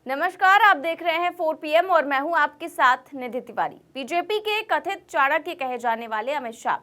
नमस्कार, आप देख रहे हैं 4 PM और मैं हूं आपके साथ निधि तिवारी। बीजेपी के कथित चाणक्य कहे जाने वाले अमित शाह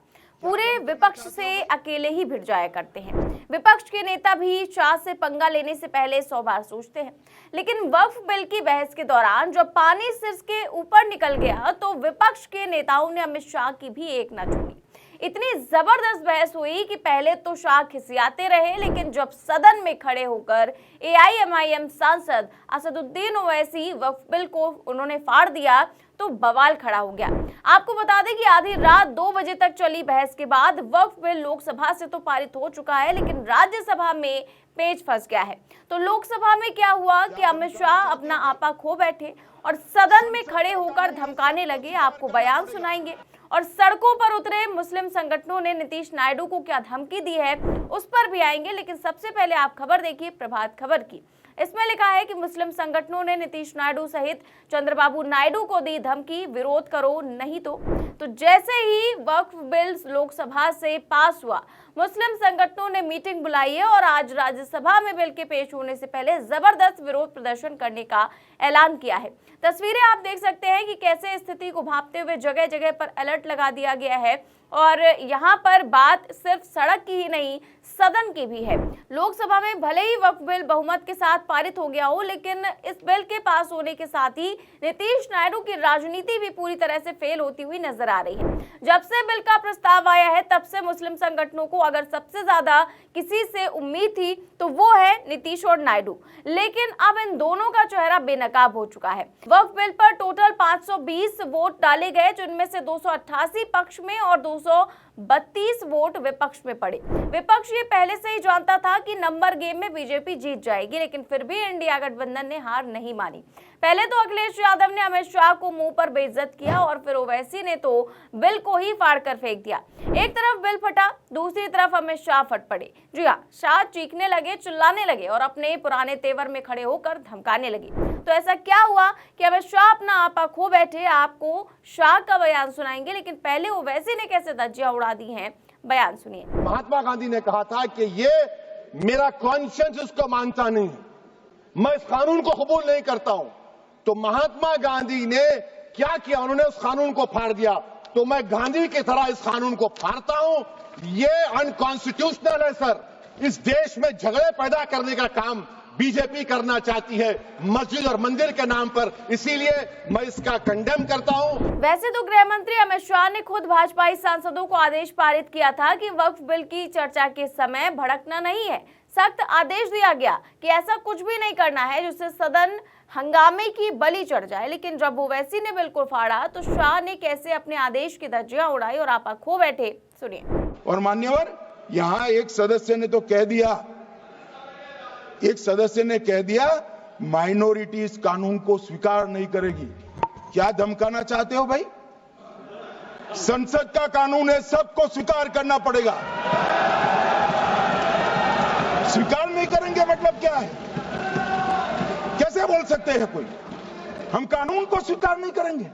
पूरे विपक्ष से अकेले ही भिड़ जाया करते हैं। विपक्ष के नेता भी शाह से पंगा लेने से पहले 100 बार सोचते हैं, लेकिन वक्फ बिल की बहस के दौरान जब पानी सिर के ऊपर निकल गया तो विपक्ष के नेताओं ने अमित शाह की भी एक न छोड़ी। इतनी जबरदस्त बहस हुई कि पहले तो शाह खिसियाते रहे, लेकिन जब सदन में खड़े होकर AIMIM सांसद असदुद्दीन ओवैसी वक्फ बिल को उन्होंने फाड़ दिया तो बवाल खड़ा हो गया। आपको बता दें कि आधी रात 2 बजे तक चली बहस के बाद वक्फ बिल लोकसभा से तो पारित हो चुका है, लेकिन राज्यसभा में पेच फंस गया है। तो लोकसभा में क्या हुआ कि अमित शाह अपना आपा खो बैठे और सदन में खड़े होकर धमकाने लगे। आपको बयान सुनाएंगे और सड़कों पर उतरे मुस्लिम संगठनों ने नीतीश नायडू को क्या धमकी दी है उस पर भी आएंगे, लेकिन सबसे पहले आप खबर देखिए प्रभात खबर की। इसमें लिखा है कि मुस्लिम संगठनों ने नीतीश नायडू सहित चंद्रबाबू नायडू को दी धमकी, विरोध करो नहीं तो जैसे ही वक्फ बिल लोकसभा से पास हुआ, मुस्लिम संगठनों ने मीटिंग बुलाई है और आज राज्यसभा में बिल के पेश होने से पहले जबरदस्त विरोध प्रदर्शन करने का ऐलान किया है। तस्वीरें आप देख सकते हैं कि कैसे स्थिति को भांपते हुए जगह जगह पर अलर्ट लगा दिया गया है और यहाँ पर बात सिर्फ सड़क की ही नहीं, सदन की भी है। लोकसभा में भले ही वक्फ बिल बहुमत के साथ पारित हो गया हो, लेकिन इस बिल के पास होने के साथ ही नीतीश नायडू की राजनीति भी पूरी तरह से फेल होती हुई नजर आ रही है। जब से बिल का प्रस्ताव आया है तब से मुस्लिम संगठनों को अगर सबसे ज्यादा किसी से उम्मीद थी तो वो है नीतीश और नायडू, लेकिन अब इन दोनों का चेहरा बेनकाब हो चुका है। वक्फ बिल पर टोटल 520 वोट डाले गए, जिनमें से 288 पक्ष में और 232 वोट विपक्ष में पड़े। विपक्ष ये पहले से ही जानता था कि नंबर गेम में बीजेपी जीत जाएगी, लेकिन फिर भी इंडिया गठबंधन ने हार नहीं मानी। पहले तो अखिलेश यादव ने अमित शाह को मुंह पर बेइज्जत किया और फिर ओवैसी ने तो बिल को ही फाड़ कर फेंक दिया। एक तरफ बिल फटा, दूसरी तरफ अमित शाह फट पड़े। जी हाँ, शाह चीखने लगे, चिल्लाने लगे और अपने पुराने तेवर में खड़े होकर धमकाने लगे। तो ऐसा क्या हुआ कि अमित शाह अपना आपा खो बैठे? आपको शाह का बयान सुनाएंगे, लेकिन पहले ओवैसी ने कैसे धज्जियां उड़ा दी हैं, बयान सुनिए। महात्मा गांधी ने कहा था कि ये मेरा कॉन्शियंस उसको मानता नहीं, मैं इस कानून को कबूल नहीं करता हूं। तो महात्मा गांधी ने क्या किया? उन्होंने उस कानून को फाड़ दिया। तो मैं गांधी की तरह इस कानून को फाड़ता हूं। ये अनकॉन्स्टिट्यूशनल है सर। इस देश में झगड़े पैदा करने का काम बीजेपी करना चाहती है मस्जिद और मंदिर के नाम पर, इसीलिए मैं इसका कंडेम करता हूं। वैसे तो गृह मंत्री अमित शाह ने खुद भाजपाई सांसदों को आदेश पारित किया था कि वक्फ बिल की चर्चा के समय भड़कना नहीं है। सख्त आदेश दिया गया कि ऐसा कुछ भी नहीं करना है जिससे सदन हंगामे की बलि चढ़ जाए, लेकिन जब ओवैसी ने बिल को फाड़ा तो शाह ने कैसे अपने आदेश की धज्जियां उड़ाई और आपा खो बैठे, सुनिए। और मान्यवर, यहाँ एक सदस्य ने तो कह दिया माइनॉरिटी इस कानून को स्वीकार नहीं करेगी। क्या धमकाना चाहते हो भाई? संसद का कानून है, सबको स्वीकार करना पड़ेगा। स्वीकार नहीं करेंगे मतलब क्या है? कैसे बोल सकते हैं कोई हम कानून को स्वीकार नहीं करेंगे?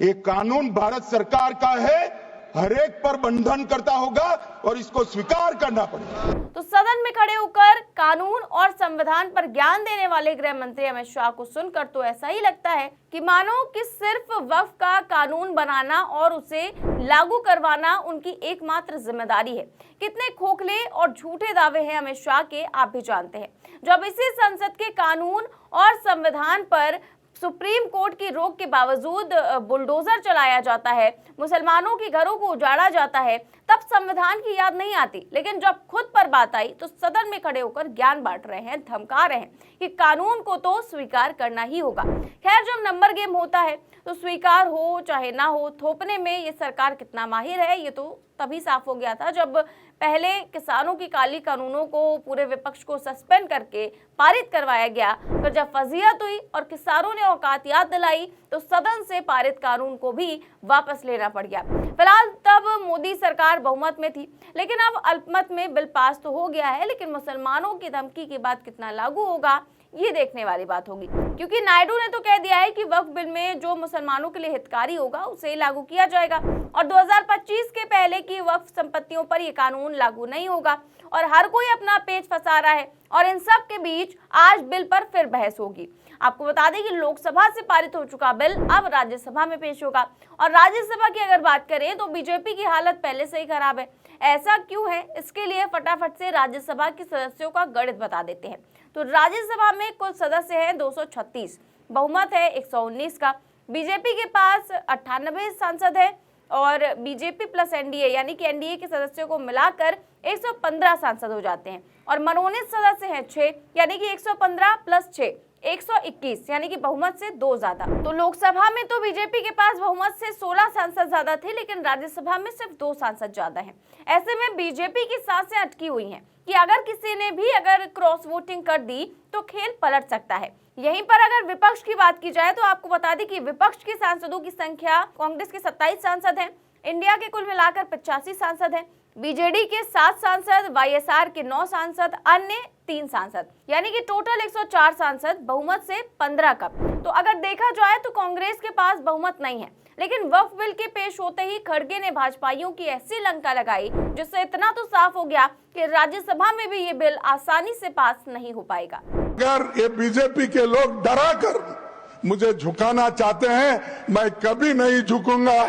एक कानून भारत सरकार का है, हर एक पर बंधन करता होगा और इसको स्वीकार करना पड़ेगा। तो सदन में खड़े होकर कानून और संविधान पर ज्ञान देने वाले गृह मंत्री अमित शाह को सुनकर तो ऐसा ही लगता है कि मानो कि सिर्फ वक्फ का कानून बनाना और उसे लागू करवाना उनकी एकमात्र जिम्मेदारी है। कितने खोखले और झूठे दावे हैं अमित शाह के, आप भी जानते हैं। जब इसी संसद के कानून और संविधान पर सुप्रीम कोर्ट की रोक के बावजूद बुलडोजर चलाया जाता है, मुसलमानों के घरों को उजाड़ा जाता है, तब संविधान की याद नहीं आती, लेकिन जब खुद पर बात आई तो सदन में खड़े होकर ज्ञान बांट रहे हैं, धमका रहे हैं कि कानून को तो स्वीकार करना ही होगा। खैर, जब नंबर गेम होता है तो स्वीकार हो चाहे ना हो, थोपने में ये सरकार कितना माहिर है ये तो तभी साफ हो गया था जब पहले किसानों की काली कानूनों को पूरे विपक्ष को सस्पेंड करके पारित करवाया गया। फिर जब फजीहत हुई और किसानों ने औकात याद दिलाई तो सदन से पारित कानून को भी वापस लेना पड़ गया। फिलहाल तब मोदी सरकार बहुमत में थी, लेकिन अब अल्पमत में बिल पास तो हो गया है, लेकिन मुसलमानों की धमकी के बाद कितना लागू होगा ये देखने वाली बात होगी, क्योंकि नायडू ने तो कह दिया है कि वक्फ बिल में जो मुसलमानों के लिए हितकारी होगा उसे लागू किया जाएगा और 2025 के पहले की वक्फ संपत्तियों पर यह कानून लागू नहीं होगा और हर कोई अपना पेच फंसा रहा है और इन सब के बीच आज बिल पर फिर बहस होगी। आपको बता दें कि लोकसभा से पारित हो चुका बिल अब राज्यसभा में पेश होगा और राज्यसभा की अगर बात करें तो बीजेपी की हालत पहले से ही खराब है। ऐसा क्यों है, इसके लिए फटाफट से राज्यसभा के सदस्यों का गणित बता देते हैं। तो राज्यसभा में कुल सदस्य हैं 236, बहुमत है 119 का। बीजेपी के पास 98 सांसद है और बीजेपी प्लस एनडीए यानी कि एनडीए के सदस्यों को मिलाकर 115 सांसद हो जाते हैं और मनोनीत सदस्य हैं 6 यानी कि 115 प्लस 6 121 यानी कि बहुमत से 2 ज्यादा। तो लोकसभा में तो बीजेपी के पास बहुमत से 16 सांसद ज्यादा थे, लेकिन राज्यसभा में सिर्फ 2 सांसद ज्यादा हैं। ऐसे में बीजेपी की सांसें अटकी हुई हैं कि अगर किसी ने भी अगर क्रॉस वोटिंग कर दी तो खेल पलट सकता है। यहीं पर अगर विपक्ष की बात की जाए तो आपको बता दें कि विपक्ष के सांसदों की संख्या कांग्रेस के 27 सांसद हैं, इंडिया के कुल मिलाकर 85 सांसद हैं, बीजेडी के 7 सांसद, वाईएसआर के 9 सांसद, अन्य 3 सांसद, यानी कि टोटल 104 सांसद, बहुमत से 15 का। तो अगर देखा जाए तो कांग्रेस के पास बहुमत नहीं है, लेकिन वक्फ बिल के पेश होते ही खड़गे ने भाजपाइयों की ऐसी लंका लगाई जिससे इतना तो साफ हो गया कि राज्यसभा में भी ये बिल आसानी से पास नहीं हो पाएगा। अगर ये बीजेपी के लोग डरा कर मुझे झुकाना चाहते हैं, मैं कभी नहीं झुकूंगा,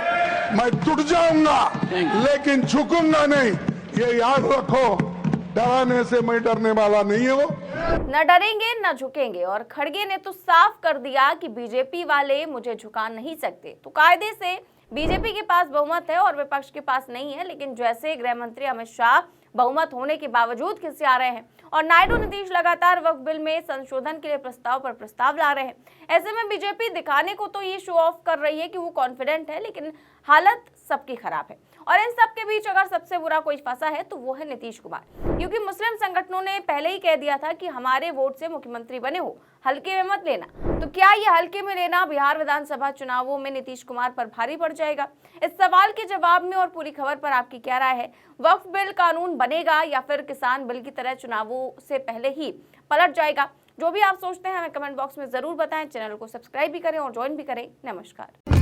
मैं टूट जाऊंगा लेकिन झुकूंगा नहीं, ये याद रखो। डराने से मैं डरने वाला नहीं है वो। न डरेंगे न झुकेंगे और खड़गे ने तो साफ कर दिया कि बीजेपी वाले मुझे झुका नहीं सकते। तो कायदे से बीजेपी के पास बहुमत है और विपक्ष के पास नहीं है, लेकिन जैसे गृह मंत्री अमित शाह बहुमत होने के बावजूद खिसिया रहे हैं और नायडू नीतीश लगातार वक्फ बिल में संशोधन के लिए प्रस्ताव पर प्रस्ताव ला रहे हैं, ऐसे में बीजेपी दिखाने को तो ये शो ऑफ कर रही है कि वो कॉन्फिडेंट है, लेकिन हालत सबकी खराब है। और इन सब के बीच अगर सबसे बुरा कोई फंसा है तो वो है नीतीश कुमार, क्योंकि मुस्लिम संगठनों ने पहले ही कह दिया था कि हमारे वोट से मुख्यमंत्री बने हो, हल्के में मत लेना। तो क्या ये हल्के में लेना बिहार विधानसभा चुनावों में नीतीश कुमार पर भारी पड़ जाएगा? इस सवाल के जवाब में और पूरी खबर पर आपकी क्या राय है? वक्फ बिल कानून बनेगा या फिर किसान बिल की तरह चुनावों से पहले ही पलट जाएगा? जो भी आप सोचते हैं हमें कमेंट बॉक्स में जरूर बताएं। चैनल को सब्सक्राइब भी करें और ज्वाइन भी करें। नमस्कार।